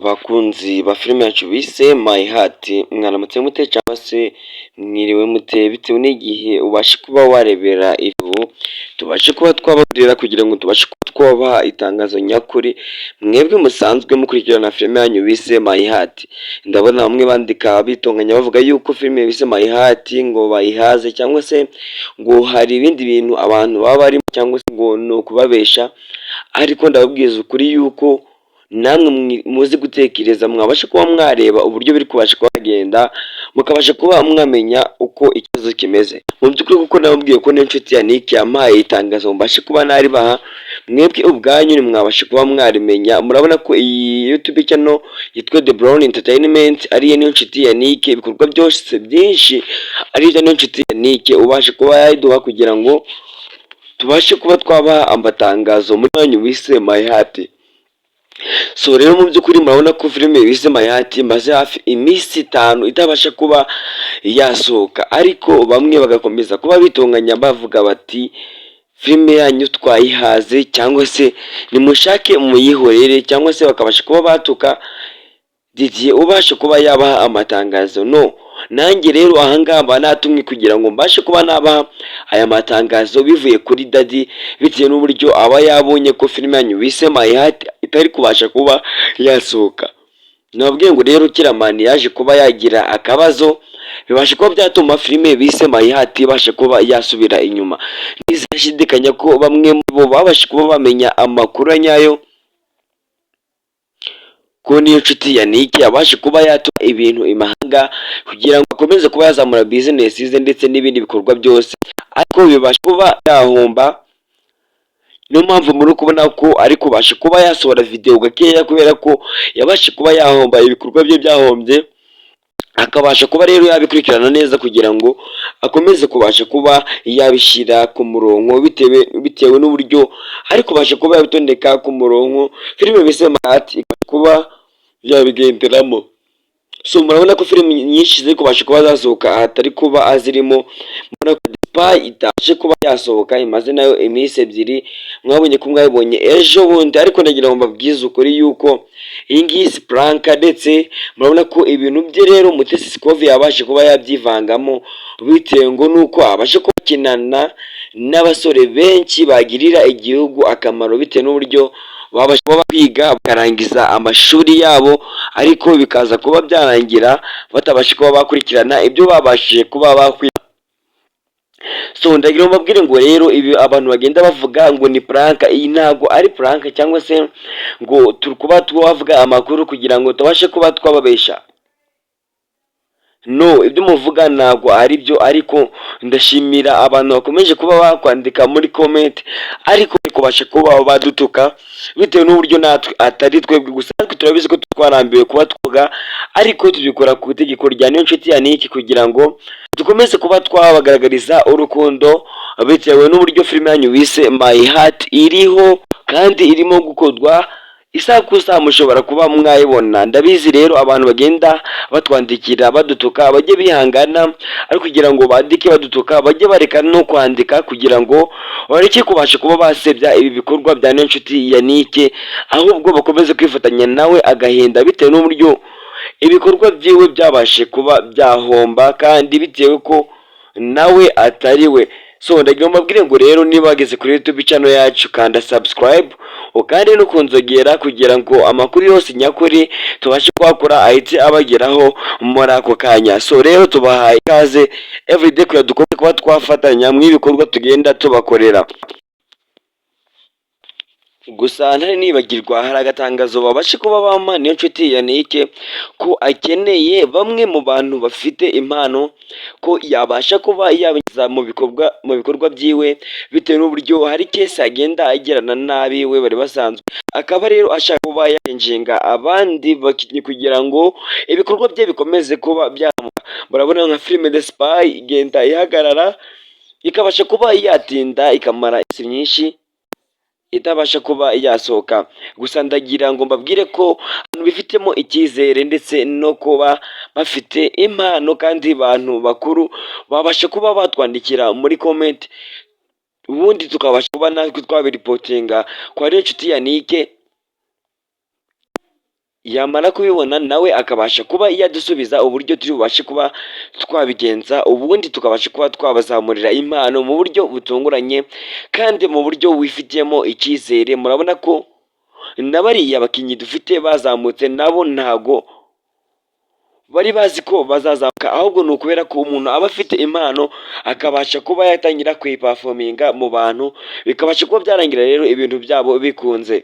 Bakunzi ba filime yacu bise My Heart, mwaramutse mute cyangwa se mwiriwe mute bitewe n'igihe ubashe kuba warebera ivu, tubashe kuba twababurira kugira ngo tubashe kuba twabaha itangazo nyakuri, mwebwe musanzwe mukurikirana filime yanyu bise My Heart. Ndabona bamwe bandika bitonganya bavuga yuko filime bise My Heart ngo bayihaze cyangwa se ngo hari ibindi bintu abantu baba barimo cyangwa se ngo ni ukubabesha, ariko ndababwiza ukuri yuko namwe muzi gutekereza mwabasha kuba mwareba uburyo biri kubasha kuhagenda, mukabasha kuba mwamenya uko ikibazo kimeze mu by'ukuri, kuko nababwiye ko n'inshuti ya Nick yampaye itangazo mbashe kuba naribaha, mwebwe ubwanyu nimwabasha kuba mwarimenya. Murabona ko iyi YouTube channel yitwa The Brown Entertainment ariyo n'inshuti ya Nick, ibikorwa byose byinshi ariyo n'inshuti ya Nick ubasha kuba yayiduha kugira ngo tubashe kuba twabaha amatangazo muri wanyu bise My Heart. So rero mu by'ukuri murabona ko filime bise My Heart maze hafi iminsi 5 itabasha kuba yasohoka, ariko bamwe bagakomeza kuba bitonganya bavuga bati filime yanyu twayihaze cyangwa se nimushake muyihorere, cyangwa se bakabasha kuba batuka Didier ubasha kuba yabaha amatangazo. No, nanjye rero ahangaha mba natumwe kugira ngo mbashe kuba nabaha aya matangazo bivuye kuri Daddy, bitewe n'uburyo aba yabonye ko filime yanyu bise My Heart itari kubasha kuba yasohoka. Nababwiye ngo rero Kiramani yaje kuba yagira akabazo, bibasha kuba byatuma filime bise My Heart ibasha kuba yasubira inyuma. Ntizashidikanya ko bamwe muri bo babasha kuba bamenya amakuru nyayo ko niyo nshuti ya Nick yabasha kuba yatuma ibintu imahanga kugira ngo akomeze kuba yazamura business ze ndetse n'ibindi bikorwa byose, ariko bibasha kuba yahomba. Niyo mpamvu muri kubona ko ari kubasha kuba yasohora video gakeya, kubera ko yabasha kuba yahomba, ibikorwa bye byahombye, akabasha kuba rero yabikurikirana neza kugira ngo akomeze kubasha kuba yabishyira ku murongo, bitewe n'uburyo ari kubasha kuba yabitondeka ku murongo filime bise My Heart kuba yabigenderamo. So murabona ko filime nyinshi ziri kubasha kuba zasohoka atari kuba azirimo. Murabona ko Spy itashe kuba yasohoka imaze nayo iminsi 2, mwabonye ko mwabonye ejo bundi, ariko ndagira ngo mbabwize ukuri yuko iyi ngiyi si prank, ndetse murabona ko ibintu bye rero Mutesi Skov yabashe kuba yabyivangamo, bitewe ngo nuko abashe kukinana n'abasore benshi bagirira igihugu akamaro, bitewe n'uburyo babasha kuba biga bakarangiza amashuri yabo, ariko bikaza kuba byarangira batabasha kuba bakurikirana ibyo babashije kuba bakwiga. So ndagira ngo mbabwire ngo rero ibi abantu bagenda bavuga ngo ni prank, iyi ntago ari prank, cyangwa se ngo turi kuba twavuga amakuru kugira ngo tubashe kuba twababesha. No, ibyo muvuga ntabwo ari byo, ariko ndashimira abantu bakomeje kuba bakwandika muri comment, ariko kubasha kuba badutuka bitewe n'uburyo natwe atari twebwe gusa, natwe turabizi ko twarambiwe kuba twoga, ariko tubikora ku itegeko rya niyo nshuti ya Nick kugira ngo dukomeze kuba twabagaragariza urukundo, bitewe n'uburyo filime yanyu bise My Heart iriho kandi irimo gukorwa isaha ku isaha, mushobora kuba mwayibona. Ndabizi rero abantu bagenda batwandikira badutuka bajye bihangana, ariko kugira ngo bandike badutuka bajye bareka no kwandika kugira ngo bareke kubasha kuba basebya ibi bikorwa bya niyo nshuti ya Nick, ahubwo bakomeze kwifatanya nawe agahinda, bitewe n'uburyo ibikorwa byiwe byabashe kuba byahomba, kandi bitewe ko nawe atari we. So ndagira ngo mbabwire ngo rero niba wageze kuri YouTube channel yacu, kanda subscribe ukandi no kunzogera kugira ngo amakuru yose nyakuri tubashe kwakora ahite abageraho muri ako kanya. So rero tubahaye ikaze everyday kugira dukomeze kuba twafatanya mu ibikorwa tugenda tubakorera. Gusa ntari nibagirwa, hari agatangazo babashe kuba bampa niyo nshuti ya Nick ko akeneye bamwe mu bantu bafite impano ko yabasha kuba yabiza mu bikorwa byiwe, bitewe n'uburyo hari case agenda agirana nabi we bari basanzwe, akaba rero ashaka kuba yakinjinga abandi bakinnyi kugira ngo ibikorwa bye bikomeze kuba byamuka. Murabona nka filime The Spy igenda ihagarara, ikabasha kuba yatinda ikamara isi nyinshi itabasha kuba yasohoka. Gusa ndagira ngo mbabwire ko abantu bifitemo icyizere ndetse no kuba bafite impano, kandi abantu bakuru babasha kuba batwandikira muri comment, ubundi tukabasha kuba natwe twabiripotinga kwa niyo nshuti ya Nick, yamara kubibona nawe akabasha kuba yadusubiza uburyo turi bubashe kuba twabigenza, ubundi tukabasha kuba twabazamurira impano mu buryo butunguranye kandi mu buryo wifitiyemo icyizere. Murabona ko na bariya bakinnyi dufite bazamutse nabo ntago bari bazi ko bazazamuka, ahubwo ni ukubera ko umuntu aba afite impano akabasha kuba yatangira kuyipafominga mu bantu, bikabasha kuba byarangira rero ibintu byabo bikunze.